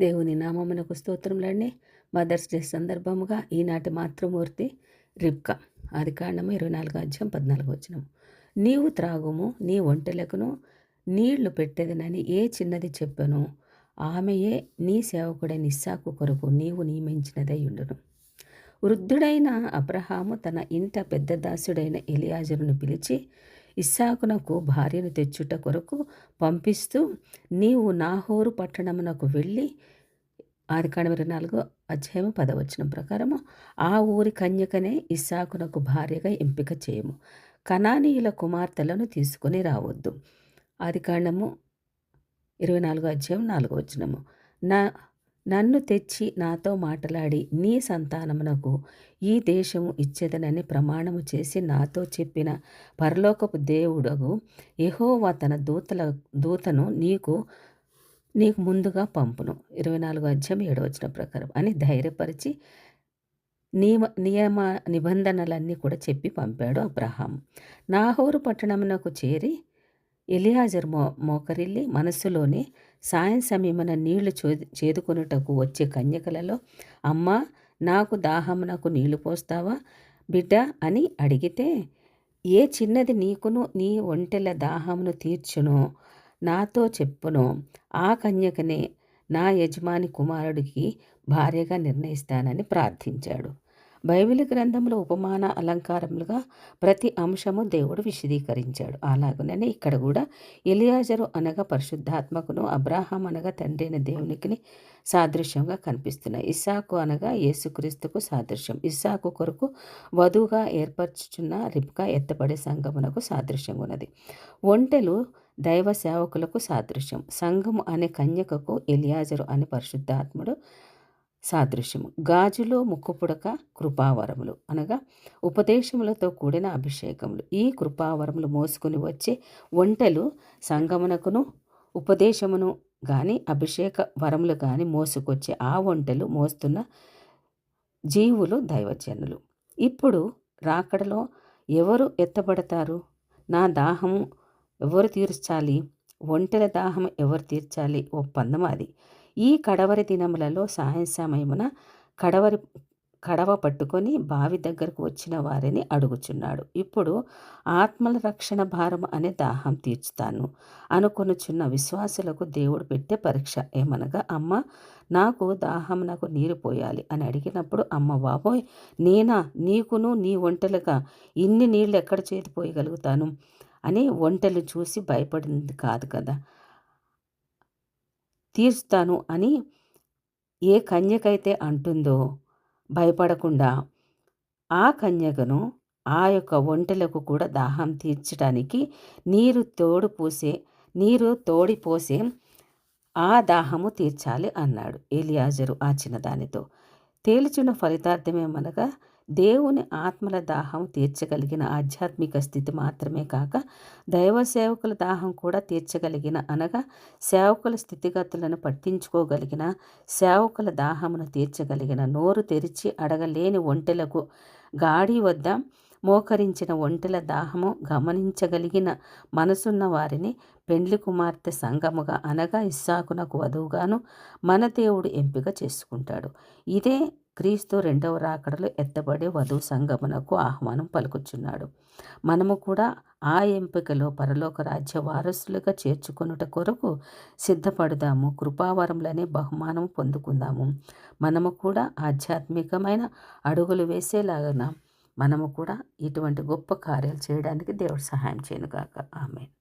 దేవుని నామమునకు స్తోత్రములండి. Mothers day సందర్భముగా ఈనాటి మాతృమూర్తి రిబ్కా. ఆదికాండము 24 అధ్యాయం 14 నీవు త్రాగుము, నీ ఒంటెలకును నీళ్లు పెట్టెదనని ఏ చిన్నది చెప్పెనో ఆమెయే నీ సేవకుడైన ఇస్సాకు కొరకు నీవు నియమించినదయ్యుండును. వృద్ధుడైన అబ్రహాము తన ఇంట పెద్ద దాసుడైన ఎలియాజరును పిలిచి ఇస్సాకునకు భార్యను తెచ్చుట కొరకు పంపిస్తూ, నీవు నాహోరు పట్టణమునకు వెళ్ళి, ఆదికాండం 24 అధ్యాయం 10 ప్రకారము, ఆ ఊరి కన్యకనే ఇస్సాకునకు భార్యగా ఎంపిక చేయము, కనానీయుల కుమార్తెలను తీసుకొని రావద్దు. ఆదికాండము 24 అధ్యాయం 4 నన్ను తెచ్చి నాతో మాట్లాడి నీ సంతానమునకు ఈ దేశము ఇచ్చేదనని ప్రమాణము చేసి నాతో చెప్పిన పరలోకపు దేవుడగు యెహోవా తన దూతను నీకు ముందుగా పంపును. 24 అధ్యాయం 7 ప్రకారం అని ధైర్యపరిచి నియమ నిబంధనలన్నీ కూడా చెప్పి పంపాడు అబ్రహాం. నాహోరు పట్టణమునకు చేరి ఎలియాజరు మోకరిల్లి మనస్సులోనే సాయం సమయమున నీళ్లు చేదుకొనుటకు వచ్చే కన్యకలలో, అమ్మా, నాకు దాహమునకు నీళ్లు పోస్తావా బిడ్డ అని అడిగితే, ఏ చిన్నది నీకును నీ ఒంటెల దాహమును తీర్చునో నాతో చెప్పునో ఆ కన్యకనే నా యజమాని కుమారుడికి భార్యగా నిర్ణయిస్తానని ప్రార్థించాడు. బైబిల్ గ్రంథంలో ఉపమాన అలంకారములుగా ప్రతి అంశము దేవుడు విశదీకరించాడు. అలాగుననే ఇక్కడ కూడా ఎలియాజరు అనగా పరిశుద్ధాత్మకును, అబ్రాహాం అనగా తండ్రి అయిన దేవునికి సాదృశ్యంగా కనిపిస్తున్నాయి. ఇస్సాకు అనగా యేసుక్రీస్తుకు సాదృశ్యం. ఇస్సాకు కొరకు వధువుగా ఏర్పరచుచున్న రిబ్కా ఎత్తబడే సంఘమునకు సాదృశ్యంగా ఉన్నది. ఒంటెలు దైవ సేవకులకు సాదృశ్యం. సంఘము అనే కన్యకకు ఎలియాజరు అనే పరిశుద్ధాత్ముడు సాదృశ్యము. గాజులో ముక్కుపుడక కృపావరములు అనగా ఉపదేశములతో కూడిన అభిషేకములు. ఈ కృపావరములు మోసుకుని వచ్చే ఒంటెలు సంగమునకును ఉపదేశమును కానీ అభిషేక వరములు కానీ మోసుకొచ్చే ఆ ఒంటెలు మోస్తున్న జీవులు దైవజనులు. ఇప్పుడు రాకడలో ఎవరు ఎత్తబడతారు? నా దాహము ఎవరు తీర్చాలి? ఒంటెల దాహం ఎవరు తీర్చాలి? ఒప్పందం అది. ఈ కడవరి దినములలో సమయమున కడవ పట్టుకొని బావి దగ్గరకు వచ్చిన వారిని అడుగుచున్నాడు. ఇప్పుడు ఆత్మల రక్షణ భారం అనే దాహం తీర్చుతాను అనుకొనుచున్న విశ్వాసులకు దేవుడు పెట్టే పరీక్ష ఏమనగా, అమ్మ, నాకు దాహమునకు నీరు పోయాలి అని అడిగినప్పుడు, అమ్మ బాబోయ్, నేనా? నీకును నీ ఒంటెలుగా ఇన్ని నీళ్ళు ఎక్కడ చేతిపోయగలుగుతాను అని ఒంటెలు చూసి భయపడింది కాదు కదా. తీర్చుతాను అని ఏ కన్యకైతే అంటుందో భయపడకుండా, ఆ కన్యకను ఆ యొక్క ఒంటెలకు కూడా దాహం తీర్చడానికి నీరు తోడిపోసే ఆ దాహము తీర్చాలి అన్నాడు ఎలియాజరు ఆ చిన్నదానితో. తేల్చిన ఫలితార్థమేమనగా, దేవుని ఆత్మల దాహం తీర్చగలిగిన ఆధ్యాత్మిక స్థితి మాత్రమే కాక దైవ సేవకుల దాహం కూడా తీర్చగలిగిన అనగా సేవకుల స్థితిగతులను పట్టించుకోగలిగిన, సేవకుల దాహమును తీర్చగలిగిన, నోరు తెరిచి అడగలేని ఒంటెలకు గాడి వద్ద మోకరించిన ఒంటెల దాహము గమనించగలిగిన మనసున్న వారిని పెండ్లి కుమార్తె సంఘముగా అనగా ఇస్సాకునకు వధువుగాను మన దేవుడు ఎంపిక చేసుకుంటాడు. ఇదే క్రీస్తు రెండవ రాకడలో ఎత్తబడే వధువు సంఘమునకు ఆహ్వానం పలుకుచున్నాడు. మనము కూడా ఆ ఎంపికలో పరలోక రాజ్య వారసులుగా చేర్చుకొనుట కొరకు సిద్ధపడదాము. కృపావరములనే బహుమానం పొందుకుందాము. మనము కూడా ఆధ్యాత్మికమైన అడుగులు వేసేలాగా మనము కూడా ఇటువంటి గొప్ప కార్యాలు చేయడానికి దేవుడు సహాయం చేయనుగాక. ఆమేన్.